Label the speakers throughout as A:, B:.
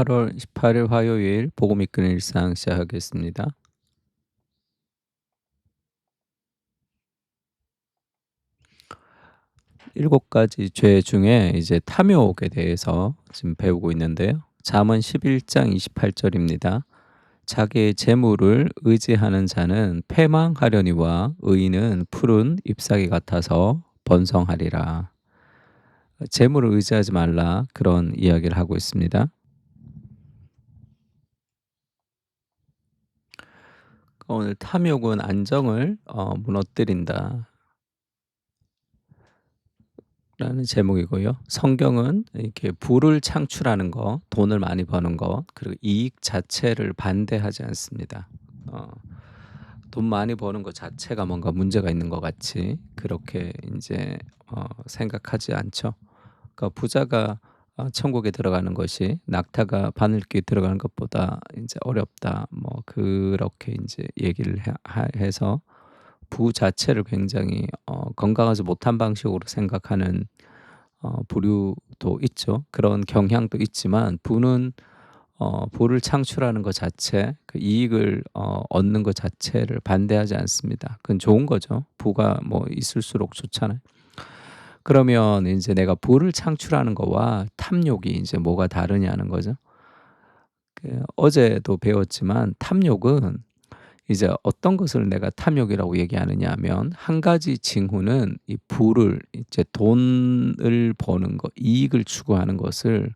A: 8월 18일 화요일 복음 이끄는 일상 시작하겠습니다. 7가지 죄 중에 이제 탐욕에 대해서 지금 배우고 있는데요. 잠언 11장 28절입니다. 자기의 재물을 의지하는 자는 패망하려니와 의인은 푸른 잎사귀 같아서 번성하리라. 재물을 의지하지 말라 그런 이야기를 하고 있습니다. 오늘 탐욕은 안정을 무너뜨린다. 라는 제목이고요. 성경은 이렇게 부를 창출하는 거, 돈을 많이 버는 거, 그리고 이익 자체를 반대하지 않습니다. 어, 돈 많이 버는 것 자체가 뭔가 문제가 있는 것 같이 그렇게 이제 생각하지 않죠. 그러니까 부자가 천국에 들어가는 것이 낙타가 바늘귀에 들어가는 것보다 이제 어렵다. 뭐 그렇게 이제 얘기를 해서 부 자체를 굉장히 건강하지 못한 방식으로 생각하는 부류도 있죠. 그런 경향도 있지만 부는 부를 창출하는 것 자체, 그 이익을 얻는 것 자체를 반대하지 않습니다. 그건 좋은 거죠. 부가 뭐 있을수록 좋잖아요. 그러면 이제 내가 부를 창출하는 거와 탐욕이 이제 뭐가 다르냐는 거죠. 어제도 배웠지만 탐욕은 이제 어떤 것을 내가 탐욕이라고 얘기하느냐 하면 한 가지 징후는 이 부를 이제 돈을 버는 것, 이익을 추구하는 것을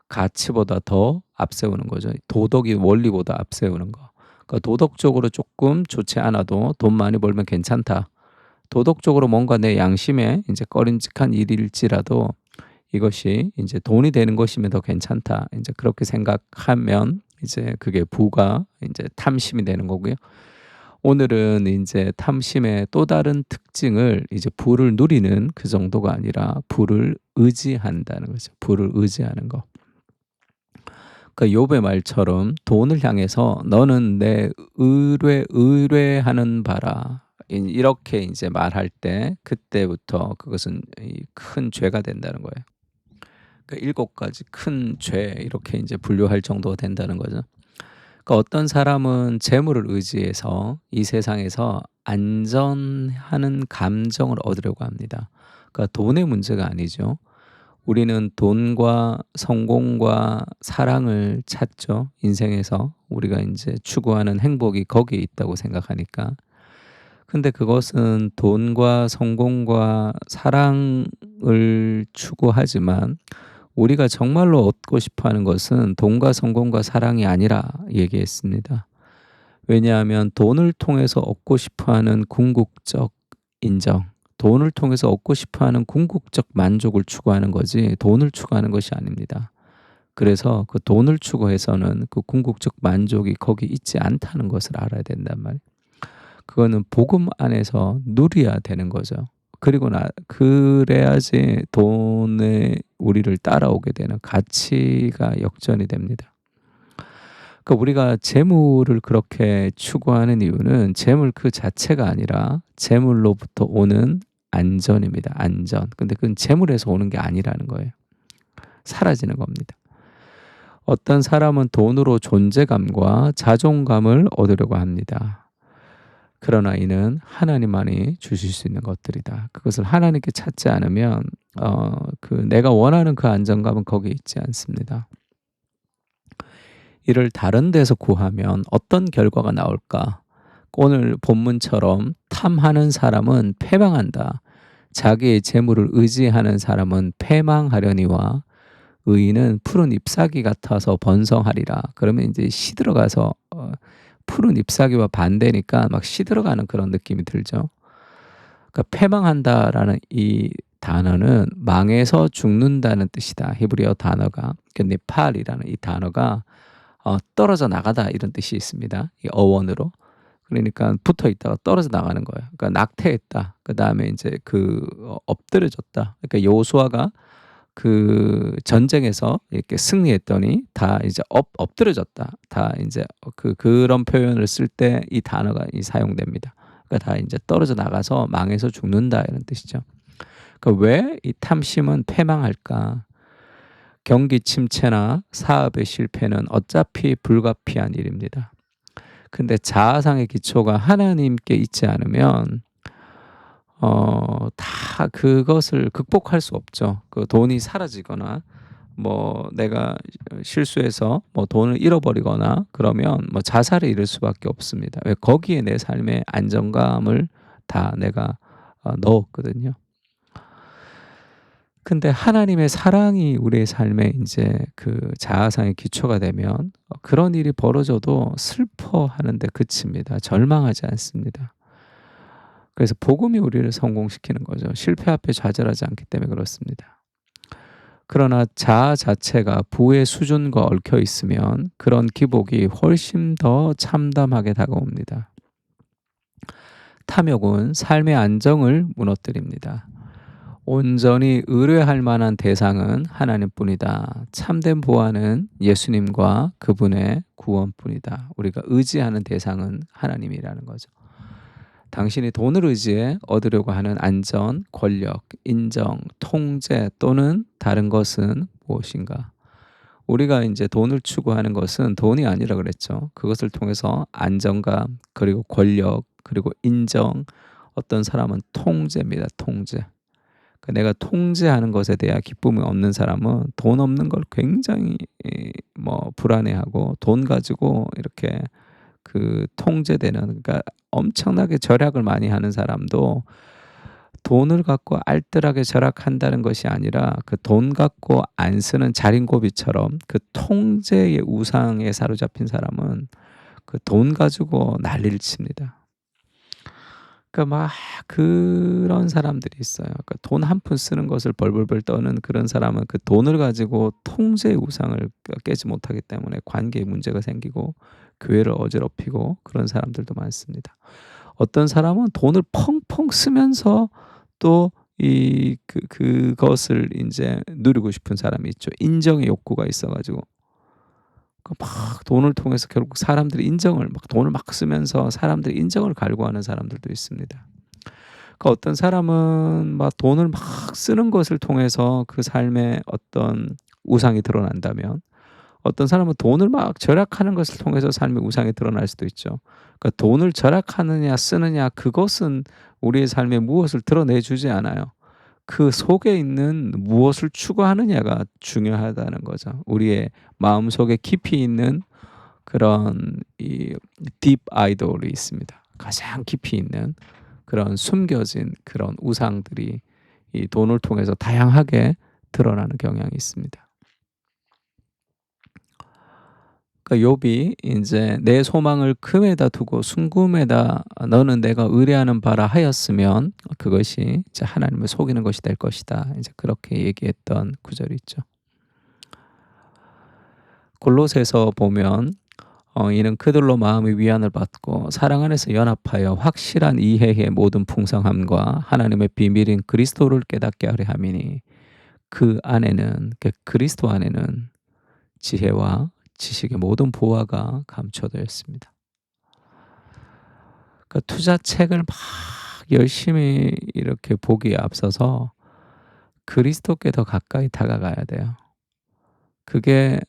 A: 가치보다 더 앞세우는 거죠. 도덕이 원리보다 앞세우는 거. 그러니까 도덕적으로 조금 좋지 않아도 돈 많이 벌면 괜찮다. 도덕적으로 뭔가 내 양심에 이제 꺼림직한 일일지라도 이것이 이제 돈이 되는 것이면 더 괜찮다. 이제 그렇게 생각하면 이제 그게 부가 이제 탐심이 되는 거고요. 오늘은 이제 탐심의 또 다른 특징을 이제 부를 누리는 그 정도가 아니라 부를 의지한다는 거죠. 부를 의지하는 거. 그러니까 욥의 말처럼 돈을 향해서 "너는 내 의뢰하는 바라." 이렇게 이제 말할 때 그때부터 그것은 이 큰 죄가 된다는 거예요. 그러니까 7가지 큰 죄 이렇게 이제 분류할 정도가 된다는 거죠. 그러니까 어떤 사람은 재물을 의지해서 이 세상에서 안전하는 감정을 얻으려고 합니다. 그러니까 돈의 문제가 아니죠. 우리는 돈과 성공과 사랑을 찾죠. 인생에서 우리가 이제 추구하는 행복이 거기에 있다고 생각하니까. 근데 그것은 돈과 성공과 사랑을 추구하지만 우리가 정말로 얻고 싶어 하는 것은 돈과 성공과 사랑이 아니라 얘기했습니다. 왜냐하면 돈을 통해서 얻고 싶어 하는 궁극적 인정, 돈을 통해서 얻고 싶어 하는 궁극적 만족을 추구하는 거지 돈을 추구하는 것이 아닙니다. 그래서 그 돈을 추구해서는 그 궁극적 만족이 거기 있지 않다는 것을 알아야 된단 말이에요. 그거는 복음 안에서 누려야 되는 거죠. 그리고 그래야지 돈에 우리를 따라오게 되는 가치가 역전이 됩니다. 그러니까 우리가 재물을 그렇게 추구하는 이유는 재물 그 자체가 아니라 재물로부터 오는 안전입니다. 안전. 근데 그건 재물에서 오는 게 아니라는 거예요. 사라지는 겁니다. 어떤 사람은 돈으로 존재감과 자존감을 얻으려고 합니다. 그러나 이는 하나님만이 주실 수 있는 것들이다. 그것을 하나님께 찾지 않으면 내가 원하는 그 안정감은 거기에 있지 않습니다. 이를 다른 데서 구하면 어떤 결과가 나올까? 오늘 본문처럼 탐하는 사람은 패망한다. 자기의 재물을 의지하는 사람은 패망하려니와 의인은 푸른 잎사귀 같아서 번성하리라. 그러면 이제 시들어가서 푸른 잎사귀와 반대니까 막 시들어가는 그런 느낌이 들죠. 그러니까 패망한다라는 이 단어는 망해서 죽는다는 뜻이다. 히브리어 단어가 네팔이라는 이 단어가 떨어져 나가다 이런 뜻이 있습니다. 이 어원으로. 그러니까 붙어 있다가 떨어져 나가는 거예요. 그러니까 낙태했다. 그다음에 이제 엎드려졌다. 그러니까 여호수아가 그 전쟁에서 이렇게 승리했더니 다 이제 엎드려졌다. 다 이제 그런 표현을 쓸 때 이 단어가 사용됩니다. 그러니까 다 이제 떨어져 나가서 망해서 죽는다 이런 뜻이죠. 그러니까 왜 이 탐심은 패망할까? 경기 침체나 사업의 실패는 어차피 불가피한 일입니다. 근데 자아상의 기초가 하나님께 있지 않으면 다 그것을 극복할 수 없죠. 그 돈이 사라지거나 뭐 내가 실수해서 뭐 돈을 잃어버리거나 그러면 뭐 자살에 이를 수밖에 없습니다. 왜? 거기에 내 삶의 안정감을 다 내가 넣었거든요. 근데 하나님의 사랑이 우리의 삶에 인제 그 자아상의 기초가 되면 그런 일이 벌어져도 슬퍼하는 데 그칩니다. 절망하지 않습니다. 그래서 복음이 우리를 성공시키는 거죠. 실패 앞에 좌절하지 않기 때문에 그렇습니다. 그러나 자아 자체가 부의 수준과 얽혀 있으면 그런 기복이 훨씬 더 참담하게 다가옵니다. 탐욕은 삶의 안정을 무너뜨립니다. 온전히 의뢰할 만한 대상은 하나님뿐이다. 참된 보안은 예수님과 그분의 구원뿐이다. 우리가 의지하는 대상은 하나님이라는 거죠. 당신이 돈을 의지해 얻으려고 하는 안전, 권력, 인정, 통제 또는 다른 것은 무엇인가? 우리가 이제 돈을 추구하는 것은 돈이 아니라 그랬죠. 그것을 통해서 안정감, 그리고 권력, 그리고 인정, 어떤 사람은 통제입니다. 통제. 내가 통제하는 것에 대한 기쁨이 없는 사람은 돈 없는 걸 굉장히 불안해하고 돈 가지고 이렇게 그 통제되는, 그러니까 엄청나게 절약을 많이 하는 사람도 돈을 갖고 알뜰하게 절약한다는 것이 아니라 그 돈 갖고 안 쓰는 자린고비처럼 그 통제의 우상에 사로잡힌 사람은 그 돈 가지고 난리를 칩니다. 그러니까 막 그런 사람들이 있어요. 그러니까 돈 한 푼 쓰는 것을 벌벌벌 떠는 그런 사람은 그 돈을 가지고 통제의 우상을 깨지 못하기 때문에 관계에 문제가 생기고 교회를 어지럽히고 그런 사람들도 많습니다. 어떤 사람은 돈을 펑펑 쓰면서 또 그것을 인제 누리고 싶은 사람이 있죠. 인정의 욕구가 있어 가지고 막 돈을 통해서 결국 사람들이 인정을 막 돈을 막 쓰면서 사람들이 인정을 갈구하는 사람들도 있습니다. 어떤 사람은 막 돈을 막 쓰는 것을 통해서 그 삶에 어떤 우상이 드러난다면, 어떤 사람은 돈을 막 절약하는 것을 통해서 삶의 우상이 드러날 수도 있죠. 그러니까 돈을 절약하느냐 쓰느냐 그것은 우리의 삶에 무엇을 드러내 주지 않아요. 그 속에 있는 무엇을 추구하느냐가 중요하다는 거죠. 우리의 마음속에 깊이 있는 그런 이 딥 아이돌이 있습니다. 가장 깊이 있는 그런 숨겨진 그런 우상들이 이 돈을 통해서 다양하게 드러나는 경향이 있습니다. 그러니까 욥이 인제 "내 소망을 금에다 두고 순금에다 너는 내가 의뢰하는 바라 하였으면 그것이 이제 하나님을 속이는 것이 될 것이다." 이제 그렇게 얘기했던 구절이 있죠. 골로새서 보면 이는 그들로 마음의 위안을 받고 사랑 안에서 연합하여 확실한 이해의 모든 풍성함과 하나님의 비밀인 그리스도를 깨닫게 하려 함이니 그 안에는, 그 그리스도 안에는 지혜와 지식의 모든 보화가 감춰져 있습니다. 그러니까 투자책을 막 열심히 이렇게 보기에 앞서서 그리스도께 더 가까이 다가가야 돼요. 그게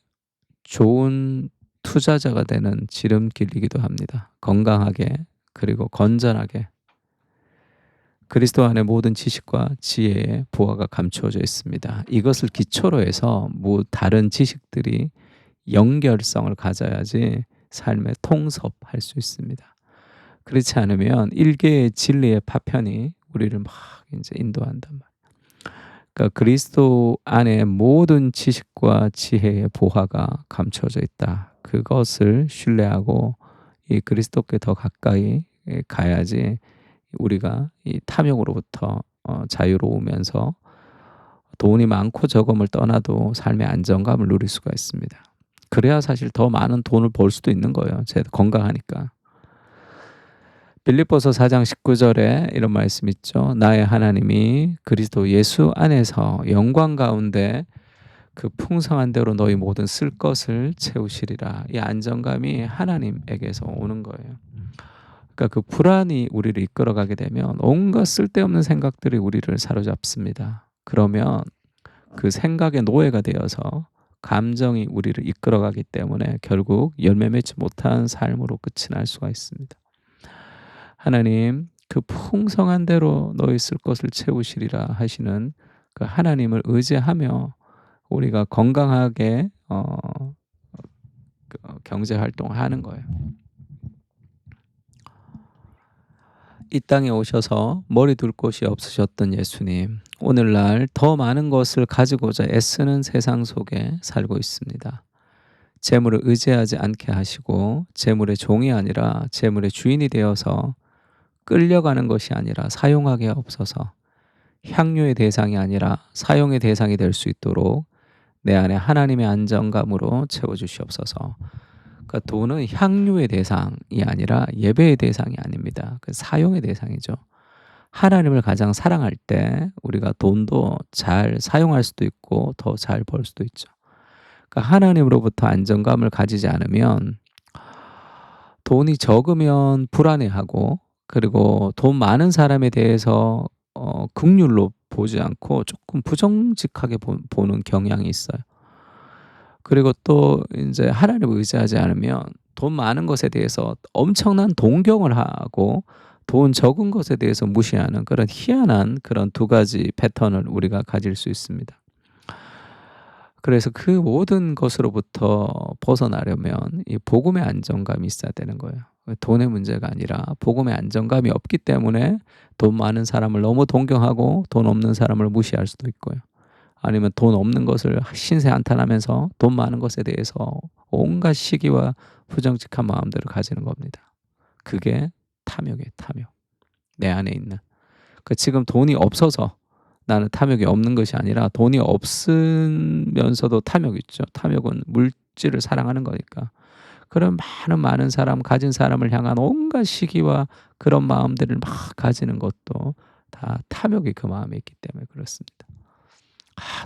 A: 좋은 투자자가 되는 지름길이기도 합니다. 건강하게 그리고 건전하게 그리스도 안에 모든 지식과 지혜의 보화가 감추어져 있습니다. 이것을 기초로 해서 다른 지식들이 연결성을 가져야지 삶에 통섭할 수 있습니다. 그렇지 않으면 일개의 진리의 파편이 우리를 막 인제 인도한단 말이에요. 그러니까 그리스도 안에 모든 지식과 지혜의 보화가 감춰져 있다. 그것을 신뢰하고 이 그리스도께 더 가까이 가야지 우리가 이 탐욕으로부터 자유로우면서 돈이 많고 적음을 떠나도 삶의 안정감을 누릴 수가 있습니다. 그래야 사실 더 많은 돈을 벌 수도 있는 거예요. 건강하니까. 빌립보서 4장 19절에 이런 말씀 있죠. 나의 하나님이 그리스도 예수 안에서 영광 가운데 그 풍성한 대로 너희 모든 쓸 것을 채우시리라. 이 안정감이 하나님에게서 오는 거예요. 그러니까 그 불안이 우리를 이끌어가게 되면 온갖 쓸데없는 생각들이 우리를 사로잡습니다. 그러면 그 생각의 노예가 되어서 감정이 우리를 이끌어가기 때문에 결국 열매 맺지 못한 삶으로 끝이 날 수가 있습니다. 하나님 그 풍성한 대로 너희 쓸 것을 채우시리라 하시는 그 하나님을 의지하며 우리가 건강하게 경제 활동을 하는 거예요. 이 땅에 오셔서 머리 둘 곳이 없으셨던 예수님, 오늘날 더 많은 것을 가지고자 애쓰는 세상 속에 살고 있습니다. 재물을 의지하지 않게 하시고 재물의 종이 아니라 재물의 주인이 되어서 끌려가는 것이 아니라 사용하게 없어서 향유의 대상이 아니라 사용의 대상이 될 수 있도록 내 안에 하나님의 안정감으로 채워주시옵소서. 그러니까 돈은 향유의 대상이 아니라 예배의 대상이 아닙니다. 그 사용의 대상이죠. 하나님을 가장 사랑할 때 우리가 돈도 잘 사용할 수도 있고 더 잘 벌 수도 있죠. 그러니까 하나님으로부터 안정감을 가지지 않으면 돈이 적으면 불안해하고, 그리고 돈 많은 사람에 대해서 긍휼로 보지 않고 조금 부정직하게 보는 경향이 있어요. 그리고 또 인제 하나님을 의지하지 않으면 돈 많은 것에 대해서 엄청난 동경을 하고 돈 적은 것에 대해서 무시하는 그런 희한한 그런 두 가지 패턴을 우리가 가질 수 있습니다. 그래서 그 모든 것으로부터 벗어나려면 이 복음의 안정감이 있어야 되는 거예요. 돈의 문제가 아니라 복음의 안정감이 없기 때문에 돈 많은 사람을 너무 동경하고 돈 없는 사람을 무시할 수도 있고요. 아니면 돈 없는 것을 신세한탄하면서 돈 많은 것에 대해서 온갖 시기와 부정직한 마음들을 가지는 겁니다. 그게 탐욕이에요, 탐욕. 내 안에 있는. 지금 돈이 없어서 나는 탐욕이 없는 것이 아니라 돈이 없으면서도 탐욕이 있죠. 탐욕은 물질을 사랑하는 거니까. 그런 많은 사람, 가진 사람을 향한 온갖 시기와 그런 마음들을 막 가지는 것도 다 탐욕이 그 마음에 있기 때문에 그렇습니다.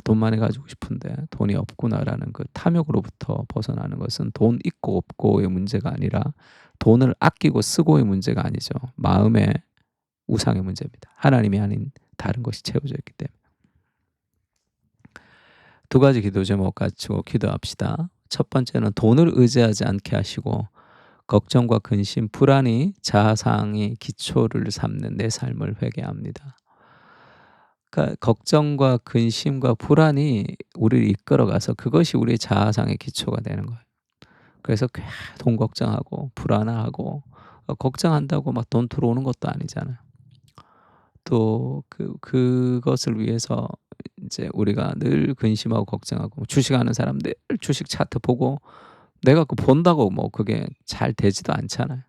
A: 돈 많이 가지고 싶은데 돈이 없구나라는 그 탐욕으로부터 벗어나는 것은 돈 있고 없고의 문제가 아니라 돈을 아끼고 쓰고의 문제가 아니죠. 마음의 우상의 문제입니다. 하나님이 아닌 다른 것이 채워져 있기 때문에. 두 가지 기도 제목 가지고 기도합시다. 첫 번째는 돈을 의지하지 않게 하시고 걱정과 근심, 불안이 자아상의 기초를 삼는 내 삶을 회개합니다. 그러니까 걱정과 근심과 불안이 우리를 이끌어가서 그것이 우리의 자아상의 기초가 되는 거예요. 그래서 돈 걱정하고 불안하고 걱정한다고 막 돈 들어오는 것도 아니잖아요. 또 그것을 위해서 이제 우리가 늘 근심하고 걱정하고 주식하는 사람 늘 주식 차트 보고 내가 본다고 뭐 그게 잘 되지도 않잖아요.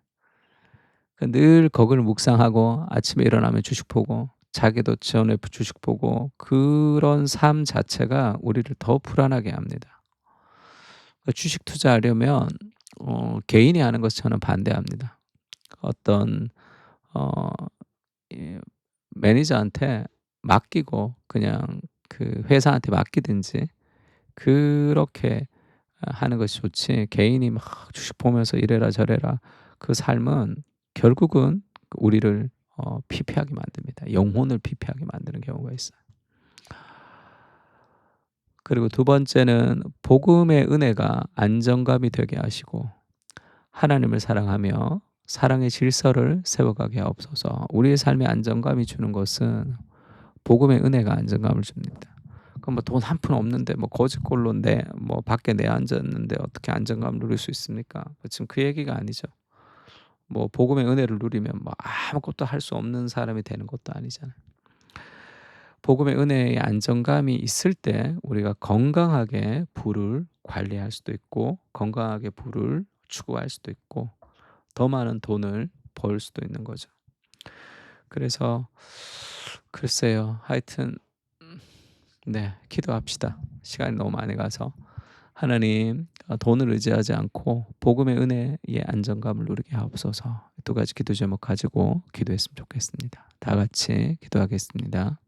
A: 늘 그걸 묵상하고 아침에 일어나면 주식 보고 자기도 전에 주식 보고 그런 삶 자체가 우리를 더 불안하게 합니다. 주식 투자하려면 개인이 하는 것을 저는 반대합니다. 어떤 어 이 매니저한테 맡기고 그냥 그 회사한테 맡기든지 그렇게 하는 것이 좋지, 개인이 막 주식 보면서 이래라 저래라 그 삶은 결국은 우리를 피폐하게 만듭니다. 영혼을 피폐하게 만드는 경우가 있어요. 그리고 두 번째는 복음의 은혜가 안정감이 되게 하시고 하나님을 사랑하며 사랑의 질서를 세워가게 하옵소서. 우리의 삶에 안정감이 주는 것은 복음의 은혜가 안정감을 줍니다. 그럼 뭐 돈 한 푼 없는데 뭐 거짓골로 뭐 밖에 앉았는데 어떻게 안정감을 누릴 수 있습니까? 지금 그 얘기가 아니죠. 뭐 복음의 은혜를 누리면 뭐 아무것도 할 수 없는 사람이 되는 것도 아니잖아요. 복음의 은혜의 안정감이 있을 때 우리가 건강하게 부를 관리할 수도 있고 건강하게 부를 추구할 수도 있고 더 많은 돈을 벌 수도 있는 거죠. 그래서 글쎄요. 하여튼 네, 기도합시다. 시간이 너무 많이 가서. 하나님, 돈을 의지하지 않고 복음의 은혜의 안정감을 누리게 하옵소서. 두 가지 기도 제목 가지고 기도했으면 좋겠습니다. 다 같이 기도하겠습니다.